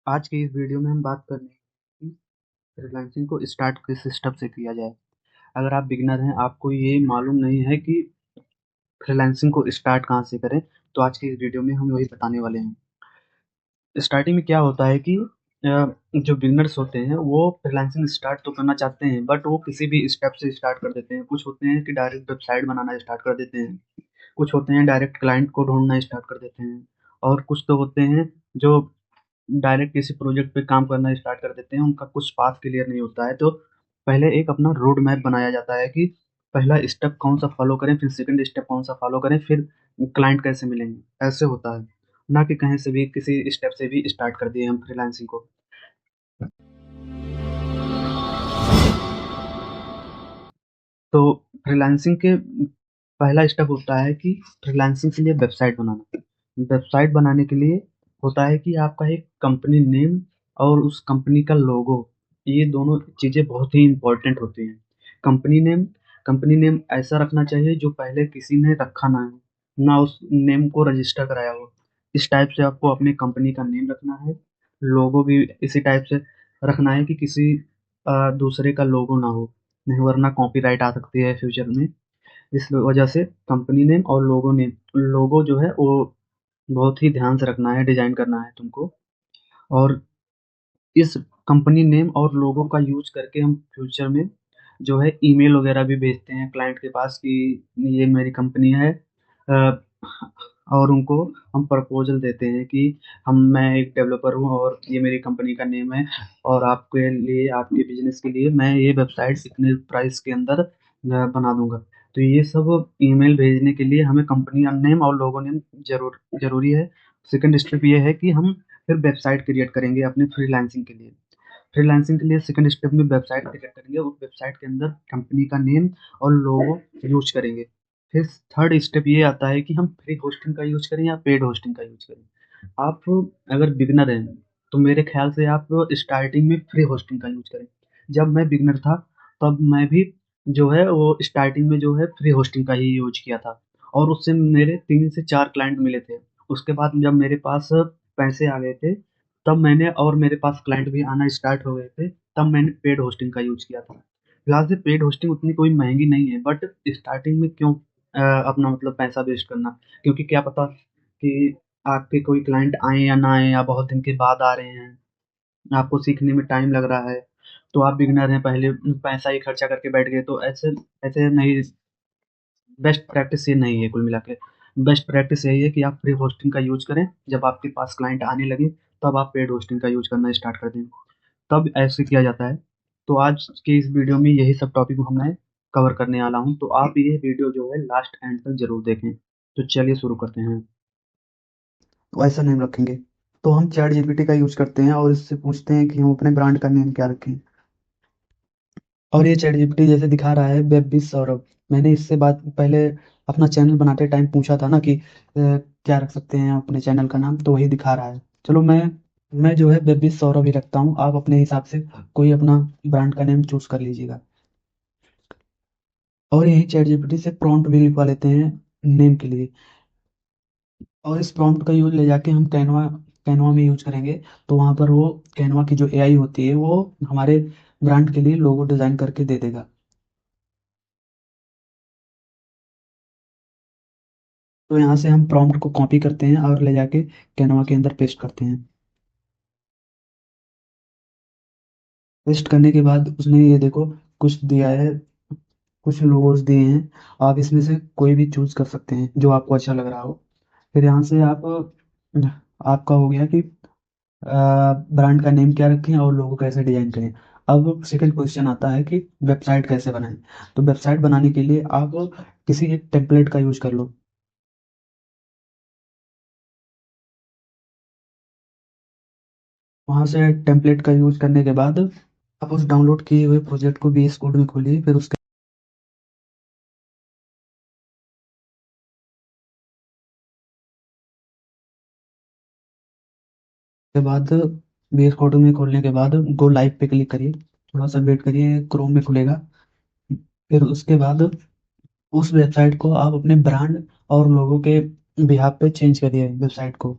आज की इस वीडियो में हम बात करने कि फ्रीलांसिंग को स्टार्ट किस स्टेप से किया जाए। अगर आप बिगिनर हैं, आपको ये मालूम नहीं है कि फ्रीलांसिंग को स्टार्ट कहाँ से करें, तो आज की इस वीडियो में हम वही बताने वाले हैं। स्टार्टिंग में क्या होता है कि जो बिगिनर्स होते हैं वो फ्रीलांसिंग स्टार्ट तो करना चाहते हैं, बट वो किसी भी स्टेप से स्टार्ट कर देते हैं। कुछ होते हैं कि डायरेक्ट वेबसाइट बनाना स्टार्ट कर देते हैं, कुछ होते हैं डायरेक्ट क्लाइंट को ढूंढना स्टार्ट कर देते हैं, और कुछ तो होते हैं जो डायरेक्ट किसी प्रोजेक्ट पे काम करना स्टार्ट कर देते हैं। उनका कुछ पाथ क्लियर नहीं होता है, तो पहले एक अपना रोड मैप बनाया जाता है कि पहला स्टेप कौन सा फॉलो करें, फिर सेकंड स्टेप कौन सा फॉलो करें, फिर क्लाइंट कैसे मिलेंगे, ऐसे होता है। ना कि कहीं से भी किसी स्टेप से भी स्टार्ट कर दिए हम फ्रीलांसिंग को। तो फ्रीलांसिंग के पहला स्टेप होता है कि फ्रीलांसिंग के लिए वेबसाइट बनाना। वेबसाइट बनाने के लिए होता है कि आपका एक कंपनी नेम और उस कंपनी का लोगो, ये दोनों चीज़ें बहुत ही इम्पोर्टेंट होती हैं। कंपनी नेम ऐसा रखना चाहिए जो पहले किसी ने रखा ना हो, ना उस नेम को रजिस्टर कराया हो। इस टाइप से आपको अपनी कंपनी का नेम रखना है। लोगो भी इसी टाइप से रखना है कि किसी दूसरे का लोगो ना हो, नहीं वरना कॉपीराइट आ सकती है फ्यूचर में। इस वजह से कंपनी नेम और लोगो जो है वो बहुत ही ध्यान से रखना है, डिजाइन करना है तुमको। और इस कंपनी नेम और लोगो का यूज करके हम फ्यूचर में जो है ईमेल वगैरह भी भेजते हैं क्लाइंट के पास कि ये मेरी कंपनी है। अ, और उनको हम प्रपोजल देते हैं कि मैं एक डेवलपर हूँ और ये मेरी कंपनी का नेम है, और आपके लिए, आपके बिजनेस के लिए मैं ये वेबसाइट इतने प्राइस के अंदर बना दूंगा। तो ये सब ईमेल भेजने के लिए हमें कंपनी नेम और लोगो नेम जरूरी है। सेकंड स्टेप ये है कि हम फिर वेबसाइट क्रिएट करेंगे अपने फ्रीलांसिंग के लिए। फ्रीलांसिंग के लिए सेकंड स्टेप में वेबसाइट क्रिएट करेंगे, उस वेबसाइट के अंदर कंपनी का नेम और लोगो यूज करेंगे। फिर थर्ड स्टेप ये आता है कि हम फ्री होस्टिंग का यूज करें या पेड होस्टिंग का यूज करें। आप अगर बिगनर हैं तो मेरे ख्याल से आप स्टार्टिंग में फ्री होस्टिंग का यूज करें। जब मैं बिगनर था तब मैं भी जो है वो स्टार्टिंग में जो है फ्री होस्टिंग का ही यूज किया था, और उससे मेरे 3 से 4 क्लाइंट मिले थे। उसके बाद जब मेरे पास पैसे आ गए थे, तब मैंने, और मेरे पास क्लाइंट भी आना स्टार्ट हो गए थे, तब मैंने पेड होस्टिंग का यूज किया था। फिलहाल से पेड होस्टिंग उतनी कोई महंगी नहीं है, बट स्टार्टिंग में क्यों अपना मतलब पैसा वेस्ट करना, क्योंकि क्या पता कि आपके कोई क्लाइंट आए या ना आए, या बहुत दिन के बाद आ रहे हैं, आपको सीखने में टाइम लग रहा है, तो आप बिगनर हैं, पहले पैसा ही खर्चा करके बैठ गए, तो ऐसे ऐसे नहीं। बेस्ट प्रैक्टिस ये नहीं है कुल मिला के। बेस्ट प्रैक्टिस यही है कि आप फ्री होस्टिंग का यूज करें, जब आपके पास क्लाइंट आने लगे तब आप पेड होस्टिंग का यूज करना स्टार्ट कर दें, तब ऐसे किया जाता है। तो आज के इस वीडियो में यही सब टॉपिक मैं कवर करने वाला हूँ, तो आप ये वीडियो जो है लास्ट एंड तक जरूर देखें। तो चलिए शुरू करते हैं। तो ऐसा नेम रखेंगे, तो हम चैट जीपीटी का यूज करते हैं और इससे पूछते हैं कि हम अपने ब्रांड का नेम क्या रखें। और ये चैट जीपीटी जैसे दिखा रहा है वेब विद सौरभ। मैंने इससे बात पहले अपना चैनल बनाते टाइम पूछा था ना कि क्या रख सकते हैं अपने चैनल का नाम, तो वही दिखा रहा है। चलो मैं जो है वेब विद सौरभ ही रखता हूँ, आप अपने हिसाब से कोई अपना ब्रांड का नेम चूज कर लीजिएगा। और यही चैट जीपीटी से प्रॉम्प्ट भी लिखवा लेते हैं नेम के लिए, और इस प्रॉम्प्ट का यूज ले जाके हम कैनवा कैनवा में यूज करेंगे। तो वहां पर वो कैनवा की जो एआई होती है वो हमारे ब्रांड के लिए लोगो डिजाइन करके दे देगा। तो यहाँ से हम प्रॉम्प्ट को कॉपी करते हैं और ले जाके कैनवा के अंदर पेस्ट करते हैं। पेस्ट करने के बाद उसने ये देखो कुछ दिया है, कुछ लोगोस दिए हैं। आप इसमें से कोई भी चूज कर सकते हैं जो आपको अच्छा लग रहा हो। फिर यहाँ से आप आपका हो गया कि ब्रांड का नेम क्या रखें और लोगो कैसे डिजाइन करें। अब सेकंड क्वेश्चन आता है कि वेबसाइट कैसे बनाएं। तो वेबसाइट बनाने के लिए आप किसी एक टेम्पलेट का यूज कर लो। वहां से टेम्पलेट का यूज करने के बाद आप उस डाउनलोड किए हुए प्रोजेक्ट को VS कोड में खोलिए। फिर उसके बाद VS कोड में खोलने के बाद गो लाइव पे क्लिक करिए, थोड़ा सा वेट करिए, क्रोम में खुलेगा। फिर उसके बाद उस वेबसाइट को आप अपने ब्रांड और लोगों के बिहाफ पे चेंज करिए वेबसाइट को।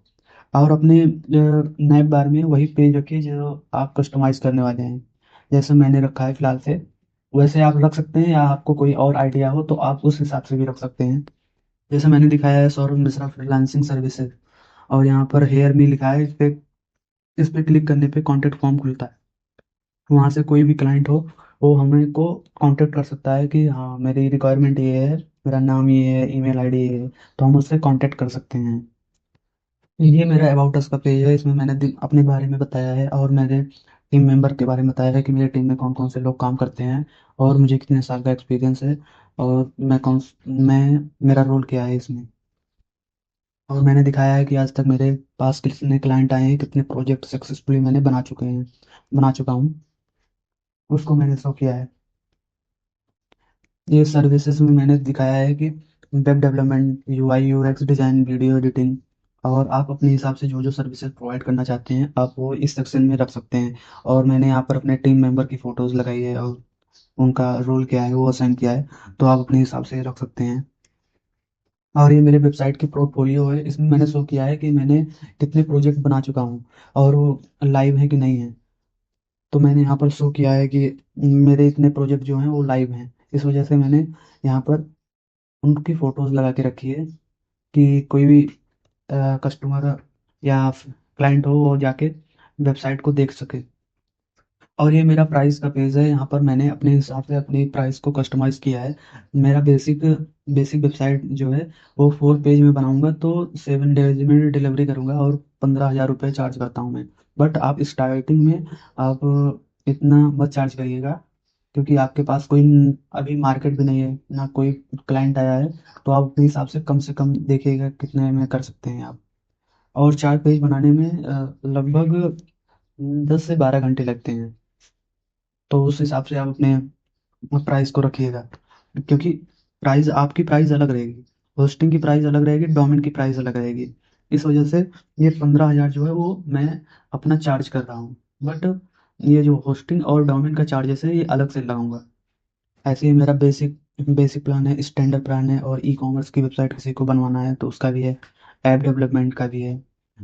और अपने नैप बार में वही पेज रखिए जो आप कस्टमाइज करने वाले हैं। जैसे मैंने रखा है फिलहाल से, वैसे आप रख सकते हैं, या आपको कोई और आइडिया हो तो आप उस हिसाब से भी रख सकते हैं। जैसे मैंने दिखाया है सौरभ मिश्रा फ्रीलांसिंग सर्विसेज, और यहाँ पर हेयर मी लिखा है। इस पे क्लिक करने पे कॉन्टेक्ट फॉर्म खुलता है। वहाँ से कोई भी क्लाइंट हो वो हमें को कांटेक्ट कर सकता है कि हाँ मेरी रिक्वायरमेंट ये है, मेरा नाम ये है, ईमेल आईडी ये है, तो हम उससे कांटेक्ट कर सकते हैं। ये मेरा अबाउट अस का पेज है। इसमें मैंने अपने बारे में बताया है और मेरे टीम मेंबर के बारे में बताया है कि मेरे टीम में कौन कौन से लोग काम करते हैं और मुझे कितने साल का एक्सपीरियंस है, और मैं मेरा रोल क्या है इसमें। और मैंने दिखाया है कि आज तक मेरे पास कितने क्लाइंट आए हैं, कितने प्रोजेक्ट सक्सेसफुली मैंने बना चुका हूँ, उसको मैंने शो किया है। ये सर्विसेज में मैंने दिखाया है कि web development, UI UX design, video editing, और आप अपने हिसाब से जो जो सर्विसेज प्रोवाइड करना चाहते हैं आप वो इस सेक्शन में रख सकते हैं। और मैंने यहाँ पर अपने टीम मेंबर की फोटोज लगाई है और उनका रोल क्या है वो असाइन किया है, तो आप अपने हिसाब से रख सकते हैं। और ये मेरे वेबसाइट की पोर्टफोलियो है, इसमें मैंने शो किया है कि मैंने कितने प्रोजेक्ट बना चुका हूँ और वो लाइव है कि नहीं है। तो मैंने यहाँ पर शो किया है कि मेरे इतने प्रोजेक्ट जो हैं वो लाइव हैं। इस वजह से मैंने यहाँ पर उनकी फोटोज लगा के रखी है कि कोई भी कस्टमर या क्लाइंट हो वो जाके वेबसाइट को देख सके। और ये मेरा प्राइस का पेज है, यहाँ पर मैंने अपने हिसाब से अपनी प्राइस को कस्टमाइज किया है। मेरा बेसिक वेबसाइट जो है वो 4 पेज में बनाऊंगा तो 7 डेज में डिलीवरी करूंगा और 15,000 रुपये चार्ज करता हूँ मैं। बट आप स्टार्टिंग में आप इतना मत चार्ज करिएगा, क्योंकि आपके पास कोई अभी मार्केट भी नहीं है ना कोई क्लाइंट आया है। तो आप अपने हिसाब से कम देखिएगा कितने में कर सकते हैं आप। और 4 पेज बनाने में लगभग 10 से 12 घंटे लगते हैं। तो उस हिसाब से आप अपने प्राइस को रखिएगा, क्योंकि प्राइस आपकी प्राइस अलग रहेगी, होस्टिंग की प्राइस अलग रहेगी, डोमेन की प्राइस अलग रहेगी। इस वजह से ये 15,000 जो है वो मैं अपना चार्ज कर रहा हूँ। बट ये जो होस्टिंग और डोमेन का चार्जेस है ये अलग से लगाऊंगा। ऐसे ही मेरा बेसिक बेसिक प्लान है, स्टैंडर्ड प्लान है, और ई कॉमर्स की वेबसाइट किसी को बनवाना है तो उसका भी है, ऐप डेवलपमेंट का भी है,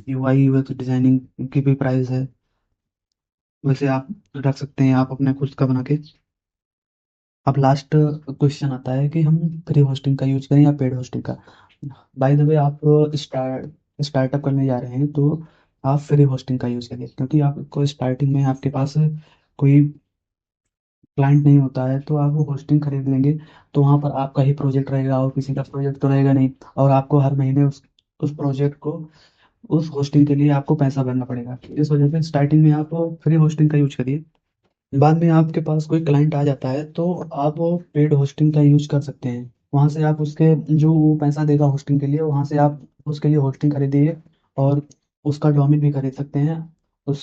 यूआई यूएक्स डिजाइनिंग की भी प्राइस है। वैसे आप रख सकते हैं आप अपने खुद का बना के। अब लास्ट क्वेश्चन आता है कि हम फ्री होस्टिंग का यूज करें या पेड होस्टिंग का। बाय द वे आप स्टार्टअप करने जा रहे हैं तो आप फ्री होस्टिंग का यूज करिए, क्योंकि आपको स्टार्टिंग में आपके पास कोई क्लाइंट नहीं होता है तो आप वो होस्टिंग खरीद लेंगे, तो वहाँ पर आपका ही प्रोजेक्ट रहेगा और किसी का प्रोजेक्ट तो रहेगा नहीं। और आपको हर महीने उस प्रोजेक्ट को, उस होस्टिंग के लिए आपको पैसा भरना पड़ेगा। इस वजह से स्टार्टिंग में आप फ्री होस्टिंग का यूज करिए। बाद में आपके पास कोई क्लाइंट आ जाता है तो आप वो पेड होस्टिंग का यूज कर सकते हैं। वहां से आप उसके जो वो पैसा देगा होस्टिंग के लिए, वहां से आप उसके लिए होस्टिंग खरीदिए, और उसका डोमेन भी खरीद सकते हैं। उस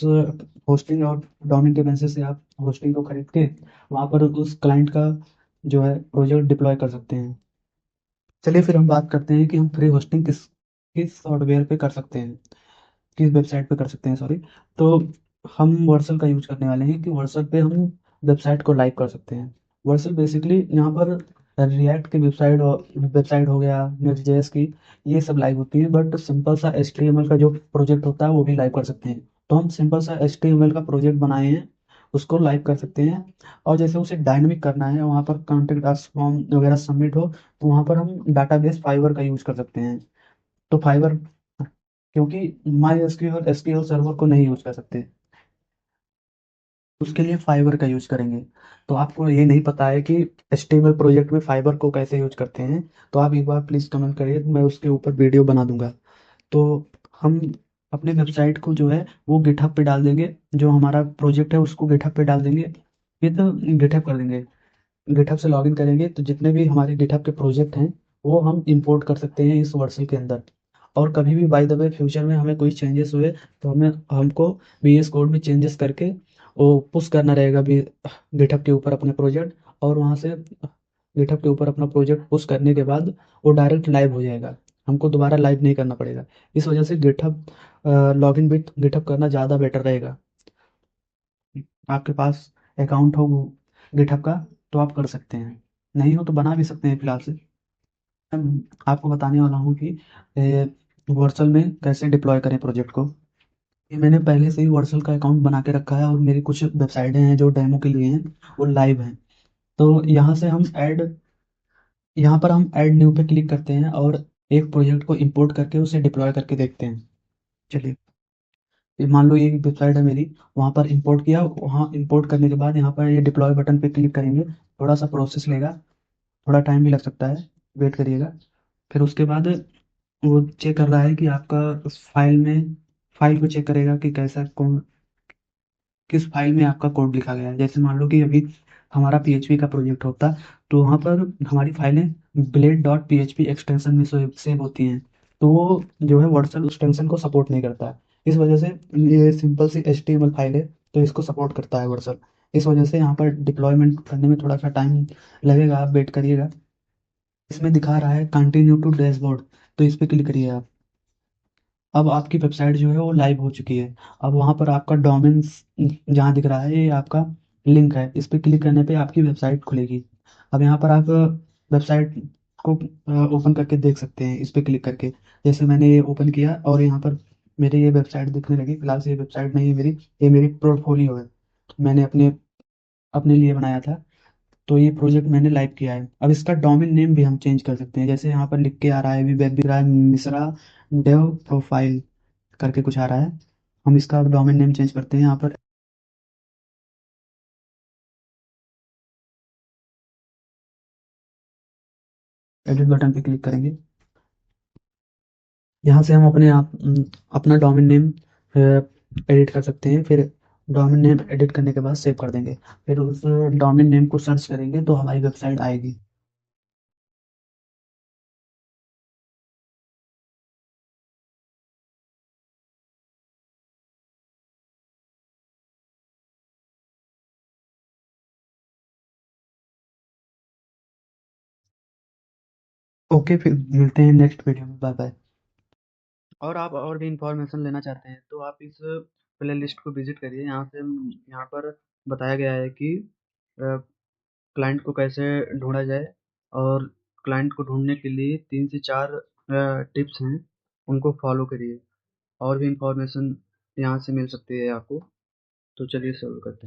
होस्टिंग और डोमेन के पैसे से आप होस्टिंग को खरीद के वहां पर उस क्लाइंट का जो है प्रोजेक्ट डिप्लॉय कर सकते हैं। चलिए फिर हम बात करते हैं कि हम फ्री होस्टिंग किस किस सॉफ्टवेयर पे कर सकते हैं, किस वेबसाइट पे कर सकते हैं, सॉरी। तो हम वर्सल का यूज करने वाले हैं कि वर्सल पे हम वेबसाइट को लाइव कर सकते हैं। वर्सल बेसिकली यहाँ पर रिएक्ट की वेबसाइट हो गया, नेक्स्ट.जेएस की, ये सब लाइव होती है। बट सिंपल सा HTML का जो प्रोजेक्ट होता है वो भी लाइव कर सकते हैं। तो हम सिंपल सा HTML का प्रोजेक्ट बनाए हैं, उसको लाइव कर सकते हैं। और जैसे उसे डायनेमिक करना है, वहाँ पर कॉन्टेक्ट अस फॉर्म वगैरह सबमिट हो, तो वहाँ पर हम डाटाबेस फाइवर का यूज कर सकते हैं। तो फाइवर, क्योंकि माई एसक्यूएल सर्वर को नहीं यूज कर सकते, उसके लिए फाइबर का यूज करेंगे। तो आपको ये नहीं पता है कि HTML प्रोजेक्ट में फाइबर को कैसे यूज करते हैं, तो आप एक बार प्लीज कमेंट करिए, तो मैं उसके ऊपर वीडियो बना दूंगा। तो हम अपने वेबसाइट को जो है वो गिटहब पे डाल देंगे, जो हमारा प्रोजेक्ट है उसको गिटहब पे डाल देंगे। ये तो गिटहब कर देंगे, गिटहब से लॉगिन करेंगे तो जितने भी हमारे गिटहब के प्रोजेक्ट हैं वो हम इंपोर्ट कर सकते हैं इस वर्सल के अंदर। और कभी भी बाय द वे फ्यूचर में हमें कोई चेंजेस हुए तो हमें हमको VS कोड में चेंजेस करके वो पुश करना रहेगा भी गिटहब के ऊपर अपने प्रोजेक्ट, और वहाँ से गिटहब के ऊपर अपना प्रोजेक्ट पुश करने के बाद वो डायरेक्ट लाइव हो जाएगा, हमको दोबारा लाइव नहीं करना पड़ेगा। इस वजह से गिटहब लॉगिन विथ गिटहब करना ज़्यादा बेटर रहेगा। आपके पास अकाउंट हो गिटहब का तो आप कर सकते हैं, नहीं हो तो बना भी सकते हैं फिलहाल से। मैं आपको बताने वाला हूँ कि वर्सल में कैसे डिप्लॉय करें प्रोजेक्ट को। ये मैंने पहले से ही वर्सल का अकाउंट बना के रखा है और मेरी कुछ वेबसाइटें हैं जो डेमो के लिए हैं, वो लाइव हैं। तो यहाँ पर हम ऐड न्यू पे क्लिक करते हैं और एक प्रोजेक्ट को इंपोर्ट करके उसे डिप्लॉय करके देखते हैं। चलिए, ये मान लो ये एक वेबसाइट है मेरी, वहाँ पर इंपोर्ट किया, वहाँ इंपोर्ट करने के बाद यहाँ पर ये डिप्लॉय बटन पे क्लिक करेंगे। थोड़ा सा प्रोसेस लेगा, थोड़ा टाइम भी लग सकता है, वेट करिएगा। फिर उसके बाद वो चेक कर रहा है कि आपका उस फाइल को चेक करेगा कि कैसा कौन किस फाइल में आपका कोड लिखा गया है। जैसे मान लो कि अभी हमारा पीएचपी का प्रोजेक्ट होता, तो वहाँ पर हमारी फाइलें blade dot P H P extension में सेव होती हैं। तो वो जो है वर्डप्रेस एक्सटेंशन को सपोर्ट नहीं करता है। इस वजह से ये सिंपल सी HTML फाइल है, तो इसको सपोर्ट करता है वर्डप्रेस। इस वजह से यहाँ पर डिप्लॉयमेंट करने में थोड़ा सा टाइम लगेगा, आप वेट करिएगा। इसमें दिखा रहा है कंटिन्यू टू डैशबोर्ड, तो इस पर क्लिक करिए आप। अब आपकी वेबसाइट जो है वो लाइव हो चुकी है। अब वहाँ पर आपका डोमेन्स जहाँ दिख रहा है, ये आपका लिंक है, इस पर क्लिक करने पे आपकी वेबसाइट खुलेगी। अब यहाँ पर आप वेबसाइट को ओपन करके देख सकते हैं इस पर क्लिक करके। जैसे मैंने ये ओपन किया और यहाँ पर मेरी ये वेबसाइट दिखने लगी। फिलहाल से ये वेबसाइट नहीं है मेरी, ये मेरी पोर्टफोलियो है, मैंने अपने अपने लिए बनाया था। तो ये प्रोजेक्ट मैंने लाइव किया है। अब इसका डोमेन नेम भी हम चेंज कर सकते हैं। जैसे यहाँ पर लिख के आ रहा है, अभी वेब दिख रहा है मिश्रा डेव प्रोफाइल करके कुछ आ रहा है। हम इसका डोमेन नेम चेंज करते हैं। यहाँ पर एडिट बटन पे क्लिक करेंगे। यहाँ से हम अपना डोमेन नेम एडिट कर सकते हैं। फिर डोमेन नेम एडिट करने के बाद सेव कर देंगे। फिर उस डोमेन नेम को सर्च करेंगे तो हमारी वेबसाइट आएगी। ओके, फिर मिलते हैं नेक्स्ट वीडियो में। Bye bye. और आप और भी इंफॉर्मेशन लेना चाहते हैं तो आप इस प्ले लिस्ट को विजिट करिए। यहाँ पर बताया गया है कि क्लाइंट को कैसे ढूंढा जाए, और क्लाइंट को ढूंढने के लिए 3 से 4 टिप्स हैं, उनको फॉलो करिए। और भी इंफॉर्मेशन यहाँ से मिल सकती है आपको। तो चलिए शुरू करते हैं।